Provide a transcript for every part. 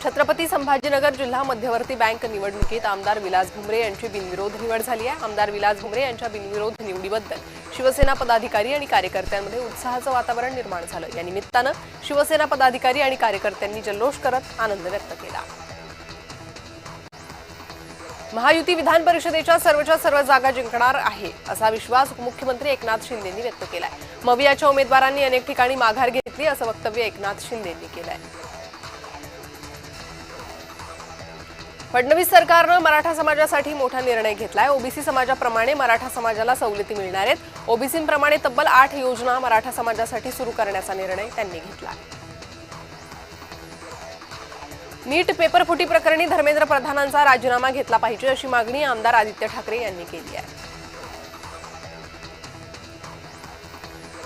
छत्रपती संभाजीनगर जिल्हा मध्यवर्ती बँक निवडणुकीत आमदार विलास भुमरे यांची बिनविरोध निवड झाली आहे। आमदार विलास भुमरे यांच्या बिनविरोध निवडीबद्दल शिवसेना पदाधिकारी आणि कार्यकर्त्यांमध्ये उत्साहाचं वातावरण निर्माण झालं। या निमित्तानं शिवसेना पदाधिकारी आणि कार्यकर्त्यांनी जल्लोष करत आनंद व्यक्त केला। महायुती विधान परिषदेच्या सर्वच्या सर्व जागा जिंकणार आहे असा विश्वास उपमुख्यमंत्री एकनाथ शिंदेंनी व्यक्त केलाय। मवियाच्या उमेदवारांनी अनेक ठिकाणी माघार घेतली असं वक्तव्य एकनाथ शिंदेंनी केलंय। फडणवीस सरकारनं मराठा समाजासाठी मोठा निर्णय घेतलाय। ओबीसी समाजाप्रमाणे मराठा समाजाला सवलती मिळणार आहेत। ओबीसींप्रमाणे तब्बल 8 योजना मराठा समाजासाठी सुरू करण्याचा निर्णय त्यांनी घेतला। नीट पेपर फुटी प्रकरणी धर्मेंद्र प्रधानांचा राजीनामा घेतला पाहिजे अशी मागणी आमदार आदित्य ठाकरे यांनी केली आहे।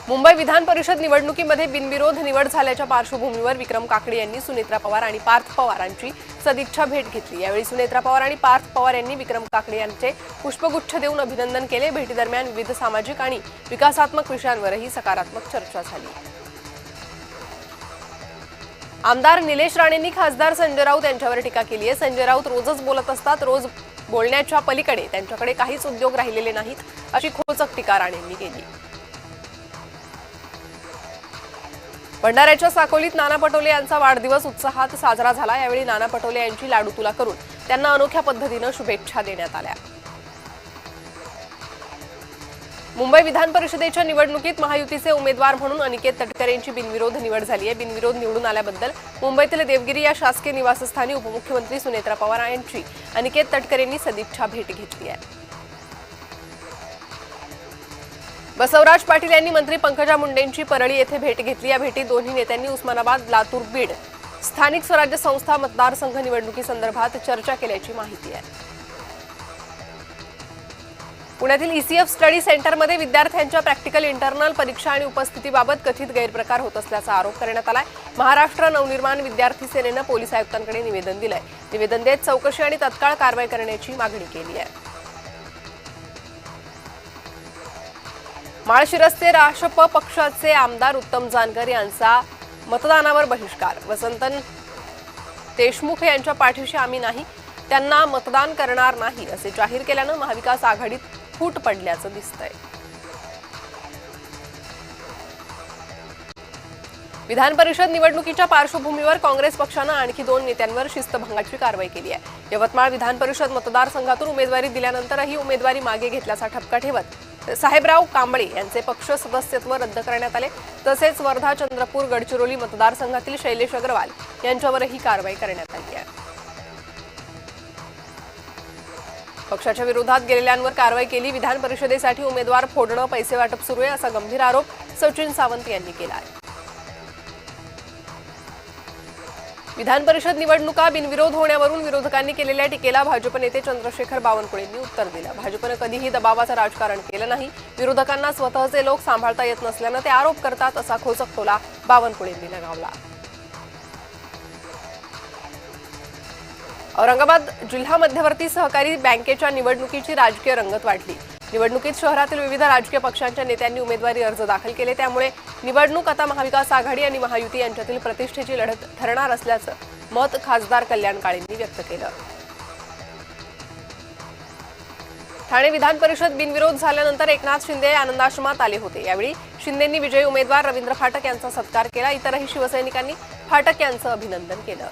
मुंबई विधान परिषद निवडणुकीमध्ये बिनविरोध निवड झाल्याच्या पार्श्वभूमीवर विक्रम काकडे यांनी सुनेत्रा पवार आणि पार्थ पवारांची सदिच्छा भेट घेतली। यावेळी सुनेत्रा पवार आणि पार्थ पवार यांनी विक्रम काकडे यांचे पुष्पगुच्छ देऊन अभिनंदन केले। भेटीदरम्यान विविध सामाजिक आणि विकासात्मक विषयांवरही सकारात्मक चर्चा झाली। आमदार निलेश राणेंनी खासदार संजय राऊत यांच्यावर टीका केली आहे। संजय राऊत रोजच बोलत असतात, रोज बोलण्याच्या पलीकडे त्यांच्याकडे काहीच उद्योग राहिलेले नाहीत अशी खोचक टीका राणेंनी केली। भंडाऱ्याच्या साकोलीत नाना पटोले यांचा वाढदिवस उत्साहात साजरा झाला। यावेळी नाना पटोले यांची लाडू तुला करून त्यांना अनोख्या पद्धतीने शुभेच्छा देण्यात आल्या। मुंबई विधान परिषदेच्या निवडणुकीत महायुतीचे उमेदवार म्हणून अनिकेत तटकरे यांची बिनविरोध निवड झाली आहे। बिनविरोध निवडून आल्याबद्दल मुंबईतील देवगिरी या शासकीय निवासस्थानी उपमुख्यमंत्री सुनेत्रा पवार यांची अनिकेत तटकरे यांनी सदिच्छा भेट घेतली आहे। बसवराज पाटील यांनी मंत्री पंकजा मुंडेंची परळी येथे भेट घेतली। या भेटीत दोन्ही नेत्यांनी उस्मानाबाद, लातूर, बीड स्थानिक स्वराज्य संस्था मतदारसंघ निवडणुकीसंदर्भात चर्चा केल्याची माहिती आहे। पुण्यातील ईसीएफ स्टडी सेंटरमध्ये विद्यार्थ्यांच्या प्रॅक्टिकल इंटरनल परीक्षा आणि उपस्थितीबाबत कथित गैरप्रकार होत असल्याचा आरोप करण्यात आलाय। महाराष्ट्र नवनिर्माण विद्यार्थी सेनेनं पोलीस आयुक्तांकडे निवेदन दिलंय। निवेदन देत चौकशी आणि तत्काळ कारवाई करण्याची मागणी केली आहे। माळशिरसचे राष्ट्रप पक्षाचे आमदार उत्तम जानकर यांचा मतदानावर बहिष्कार। वसंतन देशमुख यांच्या पाठीशी आम्ही नाही, त्यांना मतदान करणार नाही असे जाहीर केल्यानं महाविकास आघाडीत फूट पडल्याचं दिसतंय। विधान परिषद निवडणुकीच्या पार्श्वभूमीवर काँग्रेस पक्षानं आणखी 2 नेत्यांवर शिस्तभंगाची कारवाई केली आहे। यवतमाळ विधान परिषद मतदारसंघातून उमेदवारी दिल्यानंतरही उमेदवारी मागे घेतल्याचा ठपका ठेवत साहेबराव कांबळे यांचे पक्ष सदस्यत्व रद्द करण्यात आले। तसेच वर्धा, चंद्रपूर, गडचिरोली मतदारसंघातील शैलेश अग्रवाल यांच्यावरही कारवाई करण्यात आली आहे। पक्षाच्या विरोधात गेलेल्यांवर कारवाई केली। विधान परिषदेसाठी उमेदवार फोडणं, पैसे वाटप सुरू आहे असा गंभीर आरोप सचिन सावंत यांनी केला आहे। विधान परिषद निवडणुका बिनविरोध होण्यावरून विरोधकांनी केलेल्या टीकेला भाजप नेते चंद्रशेखर बावनकुळेंनी उत्तर दिलं। भाजपनं कधीही दबावाचं राजकारण केलं नाही, विरोधकांना स्वतःचे लोक सांभाळता येत नसल्यानं ते आरोप करतात असा खोचक टोला बावनकुळेंनी लगावला। औरंगाबाद जिल्हा मध्यवर्ती सहकारी बँकेच्या निवडणुकीची राजकीय रंगत वाढली। निवडणुकीत शहरातील विविध राजकीय पक्षांच्या नेत्यांनी उमेदवारी अर्ज दाखल केले। त्यामुळे निवडणूक आता महाविकास आघाडी आणि महायुती यांच्यातील प्रतिष्ठेची लढत ठरणार असल्याचं मत खासदार कल्याण काळेंनी व्यक्त केलं। ठाणे विधान परिषद बिनविरोध झाल्यानंतर एकनाथ शिंदे आनंदाश्रमात आले होते। यावेळी शिंदेंनी विजयी उमेदवार रवींद्र फाटक यांचा सत्कार केला। इतरही शिवसैनिकांनी फाटक यांचं अभिनंदन केलं।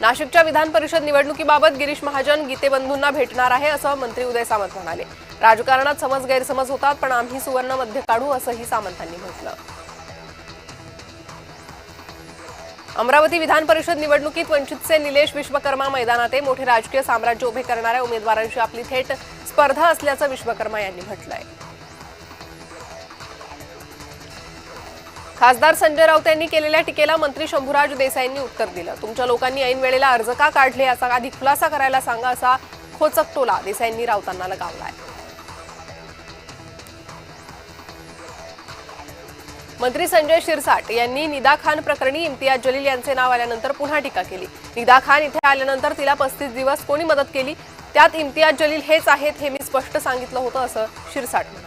नाशिकच्या विधान परिषद निवडणुकीबाबत गिरीश महाजन गीतेबंधूंना भेटणार आहे असं मंत्री उदय सामंत म्हणाले। राजकारणात समज गैरसमज होतात, पण आम्ही सुवर्ण मध्य काढू असंही सामंतांनी म्हटलं। अमरावती विधान परिषद निवडणुकीत वंचितचे निलेश विश्वकर्मा मैदानात मोठे राजकीय साम्राज्य उभे करणाऱ्या उमेदवारांशी आपली थेट स्पर्धा असल्याचं विश्वकर्मा यांनी म्हटलंय। खासदार संजय राऊत यांनी केलेल्या टीकेला मंत्री शंभूराज देसाईंनी उत्तर दिलं। तुमच्या लोकांनी ऐन वेळेला अर्ज का काढले याचा आधी खुलासा करायला सांगा असा खोचक टोला देसाईंनी राऊतांना लगावलाय। मंत्री संजय शिरसाट यांनी निदा खान प्रकरणी इम्तियाज जलील यांचे नाव आल्यानंतर पुन्हा टीका केली। निदा खान इथे आल्यानंतर तिला 35 दिवस कोणी मदत केली, त्यात इम्तियाज जलील हेच आहेत हे मी स्पष्ट सांगितलं होतं असं शिरसाट म्हणाले।